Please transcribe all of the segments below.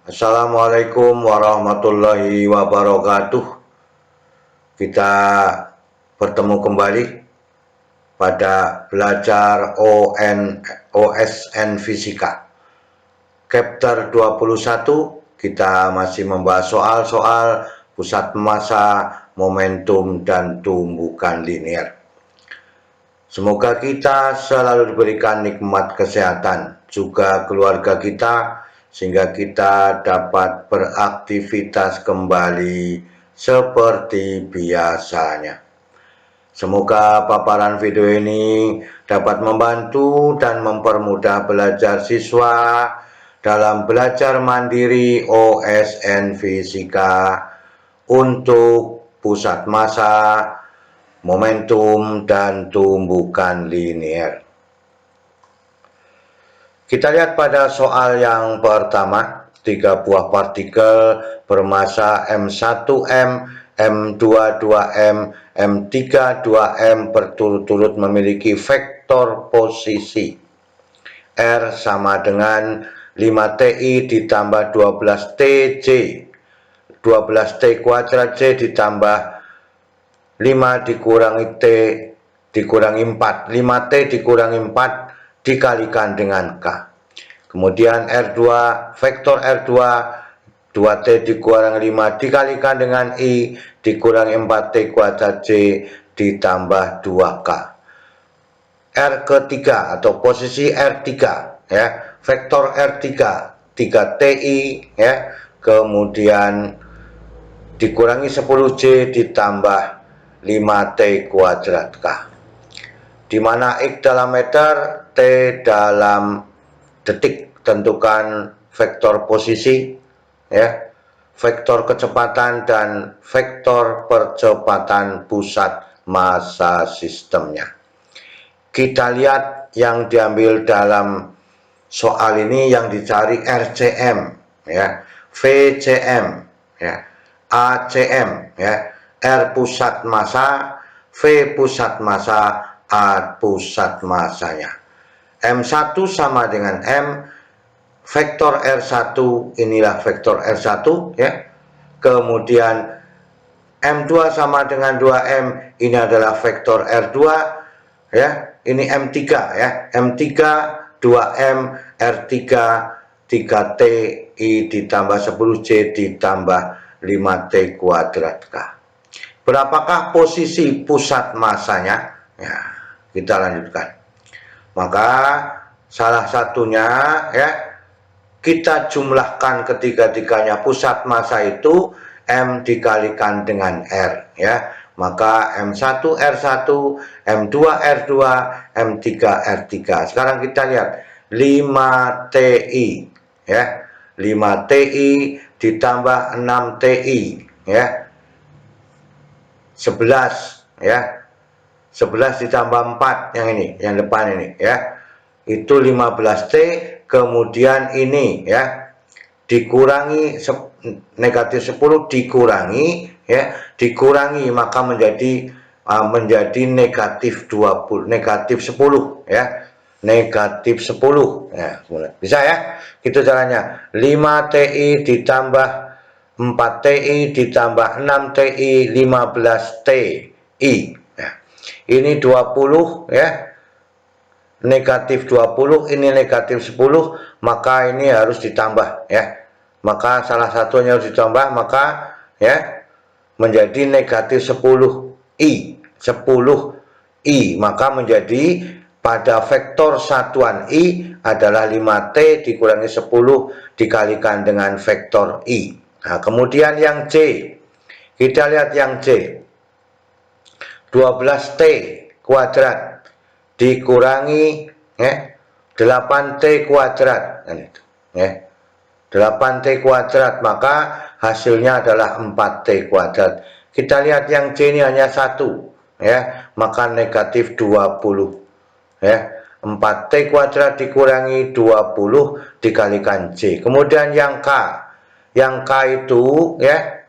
Assalamualaikum warahmatullahi wabarakatuh. Kita bertemu kembali pada belajar OSN Fisika. Chapter 21, kita masih membahas soal-soal pusat massa, momentum, dan tumbukan linear. Semoga kita selalu diberikan nikmat kesehatan, juga keluarga kita, sehingga kita dapat beraktivitas kembali seperti biasanya. Semoga paparan video ini dapat membantu dan mempermudah belajar siswa dalam belajar mandiri OSN Fisika untuk pusat massa, momentum, dan tumbukan linear. Kita lihat pada soal yang pertama, 3 buah partikel bermassa M1M, M22M, M32M berturut-turut memiliki vektor posisi R sama dengan 5TI ditambah 12TJ, 12T kuadrat J ditambah 5 dikurangi T dikurangi 4, 5T dikurangi 4 dikalikan dengan K. Kemudian R2, vektor R2, 2T dikurangi 5 dikalikan dengan I dikurangi 4T kuadrat J ditambah 2K. R ketiga atau posisi R3 ya, vektor R3 3TI ya, kemudian dikurangi 10J ditambah 5T kuadrat K, di mana X dalam meter, T dalam detik. Tentukan vektor posisi ya, vektor kecepatan, dan vektor percepatan pusat massa sistemnya. Kita lihat yang diambil dalam soal ini, yang dicari RCM ya, VCM ya, ACM ya, R pusat massa, V pusat massa, A pusat massanya. M1 sama dengan M, vektor R1 inilah vektor R1 ya. Kemudian M2 sama dengan 2M, ini adalah vektor R2 ya. Ini M3 ya, M3 2M, R3 3T I ditambah 10J ditambah 5T kuadrat K. Berapakah posisi pusat massanya? Ya, kita lanjutkan. Maka salah satunya ya, kita jumlahkan ketiga-tiganya. Pusat massa itu M dikalikan dengan R ya. Maka M1 R1, M2 R2, M3 R3. Sekarang kita lihat 5TI ya. 5TI ditambah 6TI ya. 11 ya. 11 ditambah 4 yang ini, yang depan ini ya. Itu 15T, kemudian ini ya. Dikurangi negatif 10 dikurangi ya, dikurangi maka menjadi negatif 20, negatif 10 ya. Negatif 10 ya. Bisa ya? Itu caranya. 5TI ditambah 4TI ditambah 6TI 15TI ya. Ini 20 ya, negatif 20, ini negatif 10, maka ini harus ditambah ya. Maka salah satunya harus ditambah, maka ya menjadi negatif 10I, 10I, maka menjadi pada vektor satuan I adalah 5T dikurangi 10 dikalikan dengan vektor I. Nah, kemudian yang C, kita lihat yang C, 12T kuadrat dikurangi ya, 8T kuadrat kan itu ya. 8T kuadrat, maka hasilnya adalah 4T kuadrat. Kita lihat yang C ini hanya 1 ya, maka negatif 20 ya. 4T kuadrat dikurangi 20 dikalikan C. Kemudian yang K, yang K itu ya,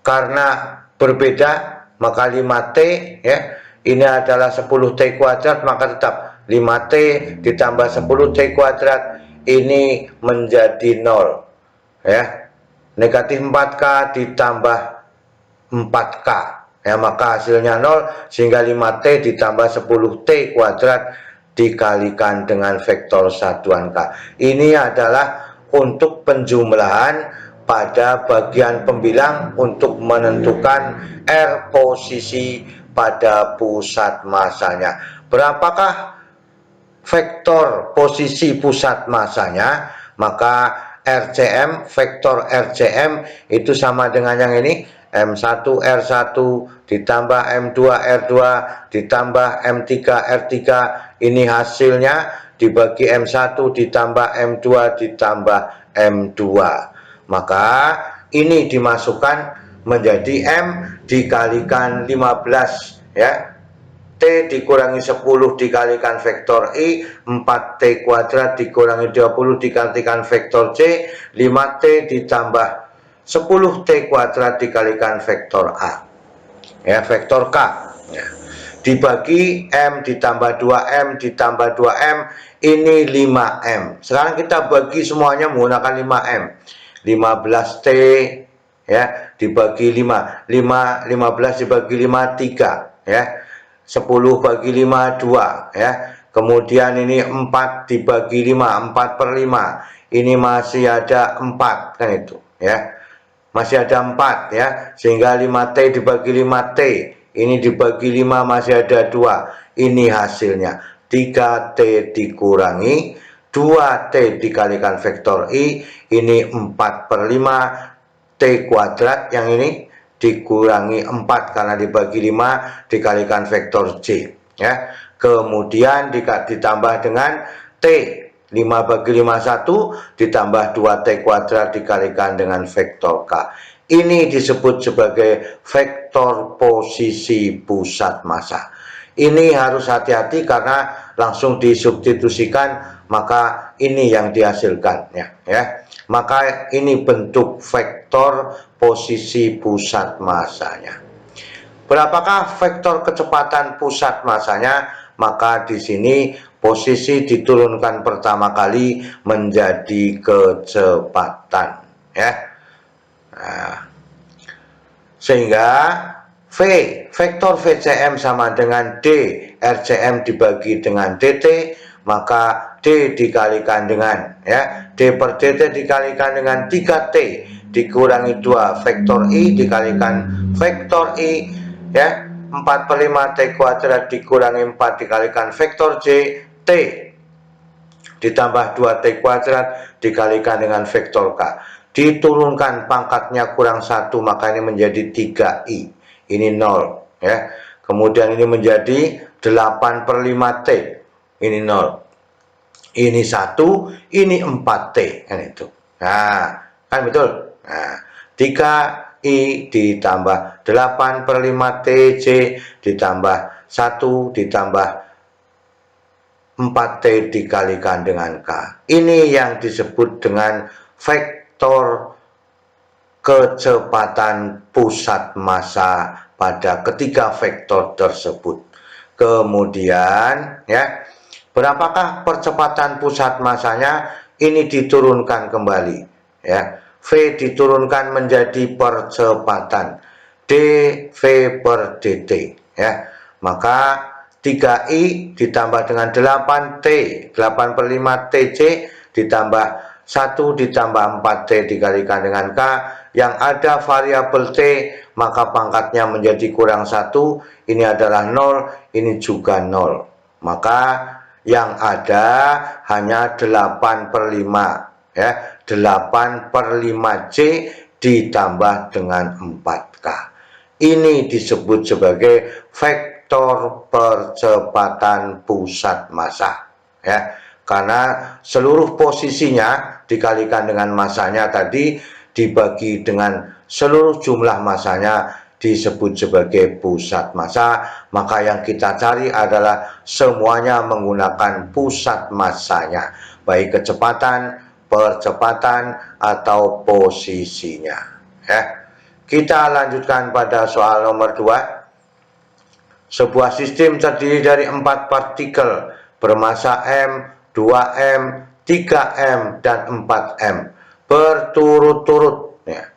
karena berbeda maka 5T ya, ini adalah 10T kuadrat, maka tetap 5T ditambah 10T kuadrat ini menjadi 0. ya, negatif 4K ditambah 4K, ya, maka hasilnya 0, sehingga 5T ditambah 10T kuadrat dikalikan dengan vektor satuan K. Ini adalah untuk penjumlahan pada bagian pembilang untuk menentukan R posisi pada pusat masanya. Berapakah vektor posisi pusat masanya? Maka RCM, vektor RCM itu sama dengan yang ini, M1 R1 ditambah M2 R2 ditambah M3 R3. Ini hasilnya dibagi M1 ditambah M2 ditambah M2. Maka ini dimasukkan menjadi M dikalikan 15, ya. T dikurangi 10 dikalikan vektor I, 4T kuadrat dikurangi 20 dikalikan vektor C, 5T ditambah 10T kuadrat dikalikan vektor A, ya, vektor K, ya. Dibagi M ditambah 2M ditambah 2M, ini 5M. Sekarang kita bagi semuanya menggunakan 5M. 15T, ya, dibagi 5, 15 dibagi 5, 3, ya. 10 bagi 5, 2, ya. Kemudian ini 4 dibagi 5, 4 per 5. Ini masih ada 4, kan itu, ya. Masih ada 4, ya. Sehingga 5T dibagi 5T. Ini dibagi 5 masih ada 2. Ini hasilnya 3T dikurangi 2T dikalikan vektor I. Ini 4 per 5 T kuadrat, yang ini dikurangi 4 karena dibagi 5 dikalikan vektor C, ya. Kemudian ditambah dengan T, 5 bagi 5 1 ditambah 2T kuadrat dikalikan dengan vektor K. Ini disebut sebagai vektor posisi pusat massa. Ini harus hati-hati karena langsung disubstitusikan, maka ini yang dihasilkannya, ya. Maka ini bentuk vektor posisi pusat massanya. Berapakah vektor kecepatan pusat massanya? Maka di sini posisi diturunkan pertama kali menjadi kecepatan, ya. Nah, sehingga V, vektor VCM sama dengan D RCM dibagi dengan DT, maka D dikalikan dengan, ya, D per DT dikalikan dengan 3T dikurangi 2 vektor I dikalikan vektor I, ya. 4 per 5 T kuadrat dikurangi 4 dikalikan vektor J, T ditambah 2T kuadrat dikalikan dengan vektor K. Diturunkan pangkatnya kurang 1, maka ini menjadi 3I. Ini 0, ya. Kemudian ini menjadi 8 per 5T. Ini 0. Ini 1, ini 4T, kan itu. Nah, kan betul. Nah, 3I ditambah 8 per 5TC ditambah 1 ditambah 4T dikalikan dengan K. Ini yang disebut dengan vektor kecepatan pusat massa pada ketiga vektor tersebut. Kemudian, ya, berapakah percepatan pusat massanya? Ini diturunkan kembali, ya. V diturunkan menjadi percepatan dV per dt, ya. Maka 3I ditambah dengan 8T, 8 per 5 TC ditambah 1 ditambah 4T dikalikan dengan K, yang ada variabel T, maka pangkatnya menjadi kurang 1, ini adalah 0, ini juga 0. Maka yang ada hanya 8 per 5, ya, 8 per 5C ditambah dengan 4K. Ini disebut sebagai vektor percepatan pusat massa, ya. Karena seluruh posisinya dikalikan dengan massanya tadi dibagi dengan seluruh jumlah massanya disebut sebagai pusat massa. Maka yang kita cari adalah semuanya menggunakan pusat massanya, baik kecepatan, percepatan, atau posisinya, ya. Kita lanjutkan pada soal nomor 2. Sebuah sistem terdiri dari 4 partikel bermassa M, 2M, 3M, dan 4M. berturut-turut, ya,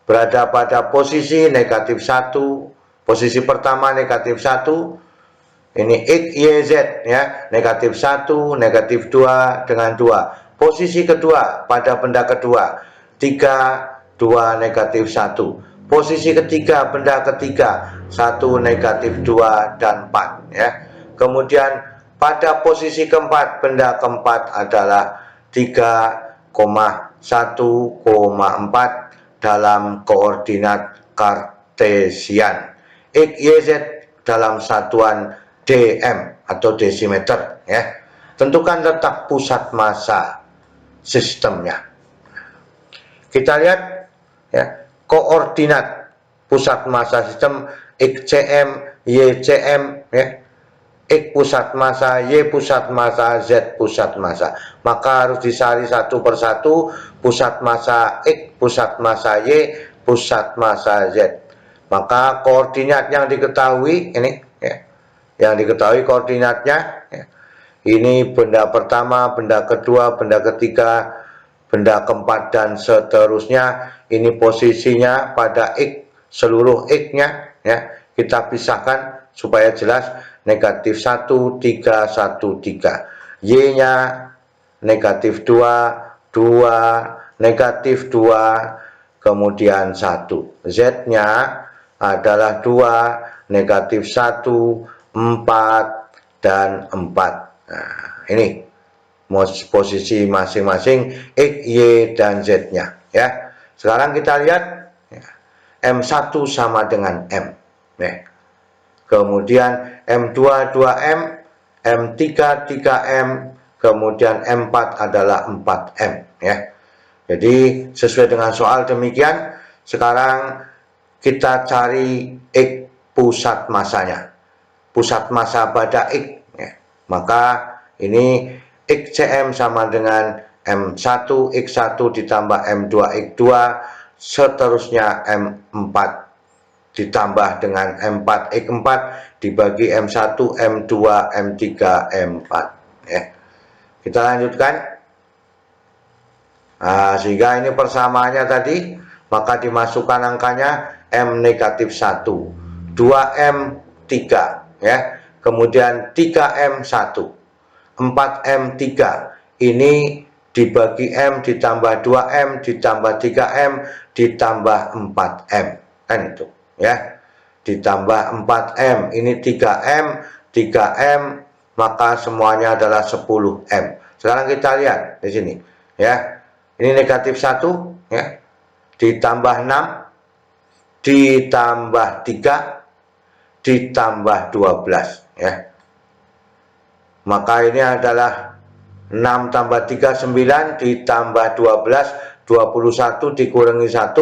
berada pada posisi negatif 1, posisi pertama negatif 1, ini X, Y, Z, ya, negatif 1, negatif 2 dengan 2. Posisi kedua pada benda kedua, 3, 2, negatif 1. Posisi ketiga benda ketiga, 1, negatif 2, dan 4, ya. Kemudian pada posisi keempat benda keempat adalah 3,1,4 dalam koordinat kartesian. X, Y, Z dalam satuan dm atau desimeter, ya. Tentukan letak pusat massa sistemnya. Kita lihat, ya, koordinat pusat massa sistem XCM, YCM, ya. X pusat massa, Y pusat massa, Z pusat massa. Maka harus dicari satu persatu pusat massa X, pusat massa Y, pusat massa Z. Maka koordinat yang diketahui ini, ya, yang diketahui koordinatnya, ya, ini benda pertama, benda kedua, benda ketiga, benda keempat, dan seterusnya. Ini posisinya pada X, seluruh X-nya, ya, kita pisahkan supaya jelas. Negatif 1, 3, 1, 3. Y-nya negatif 2, 2, negatif 2, kemudian 1. Z-nya adalah 2, negatif 1, 4, dan 4. Nah, ini posisi masing-masing X, Y, dan Z-nya, ya. Sekarang kita lihat, ya, M1 sama dengan M, ya. Kemudian M2 2M, M3 3M, kemudian M4 adalah 4M, ya. Jadi sesuai dengan soal demikian. Sekarang kita cari X pusat massanya, pusat massa pada X, ya. Maka ini XCM sama dengan M1 X1 ditambah M2 X2, seterusnya M4 ditambah dengan M4 X4 dibagi M1, M2, M3, M4, ya. Kita lanjutkan. Nah, sehingga ini persamaannya tadi, maka dimasukkan angkanya M negatif 1, 2M3, ya. Kemudian 3M1, 4M3, ini dibagi M ditambah 2M ditambah 3M ditambah 4M, kan itu, ya. Ditambah 4M, ini 3M, 3M, maka semuanya adalah 10M. Sekarang kita lihat di sini, ya. Ini negatif 1, ya, ditambah 6, ditambah 3, ditambah 12, ya. Maka ini adalah 6 tambah 3, 9, ditambah 12, 21 dikurangi 1,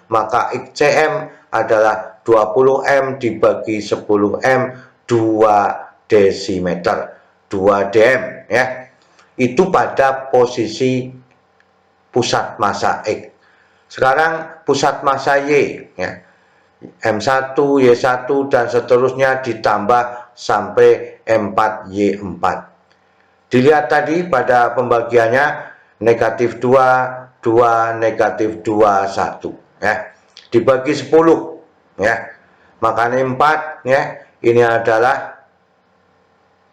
maka XCM adalah 20M dibagi 10M, 2 desimeter, 2 dm, ya. Itu pada posisi pusat massa X. Sekarang pusat massa Y, ya. M1, Y1, dan seterusnya ditambah sampai M4, Y4. Dilihat tadi pada pembagiannya negatif 2, 2, negatif 2, 1, ya. Dibagi 10, ya. Makanya 4, ya. Ini adalah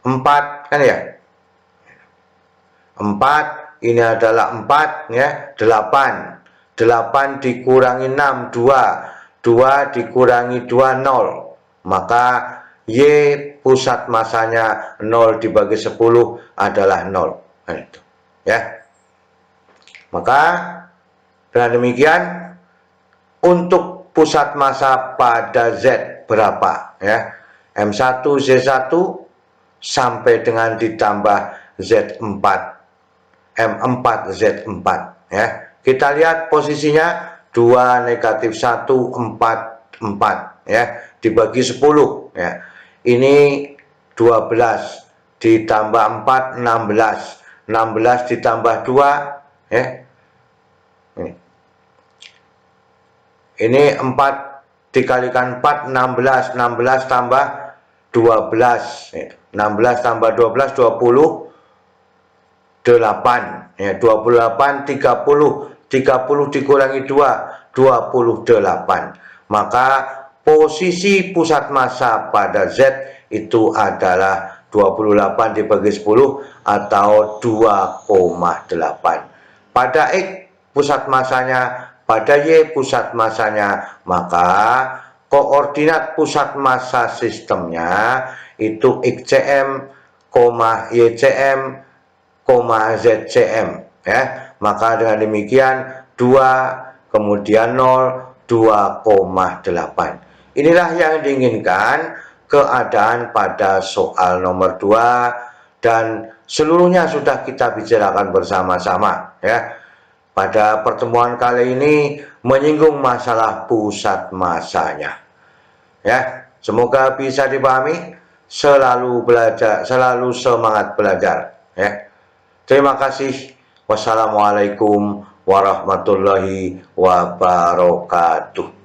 4, kan, ya. 4, ini adalah 4, ya. 8. 8 dikurangi 6, 2. 2 dikurangi 2, 0. Maka Y pusat massanya 0 dibagi 10 adalah 0. Nah, itu, ya. Maka dengan demikian untuk pusat massa pada Z berapa, ya. M1 Z1 sampai dengan ditambah Z4, M4 Z4, ya. Kita lihat posisinya 2, negatif 1, 4, 4, ya, dibagi 10, ya. Ini 12 ditambah 4, 16, 16 ditambah 2, ya. Ini 4 dikalikan 4, 16, 16 tambah 12, ya. 16 tambah 12, 28, ya. 28, 30, 30 dikurangi 2, 28. Maka posisi pusat massa pada Z itu adalah 28 dibagi 10 atau 2,8. Pada X pusat massanya, pada Y pusat massanya, maka koordinat pusat massa sistemnya itu XCM, YCM, ZCM, ya. Maka dengan demikian 2 kemudian 0, 2,8. Inilah yang diinginkan keadaan pada soal nomor 2 dan seluruhnya sudah kita bicarakan bersama-sama, ya. Pada pertemuan kali ini menyinggung masalah pusat massanya. Ya, semoga bisa dipahami. Selalu belajar, selalu semangat belajar, ya. Terima kasih. Wassalamualaikum warahmatullahi wabarakatuh.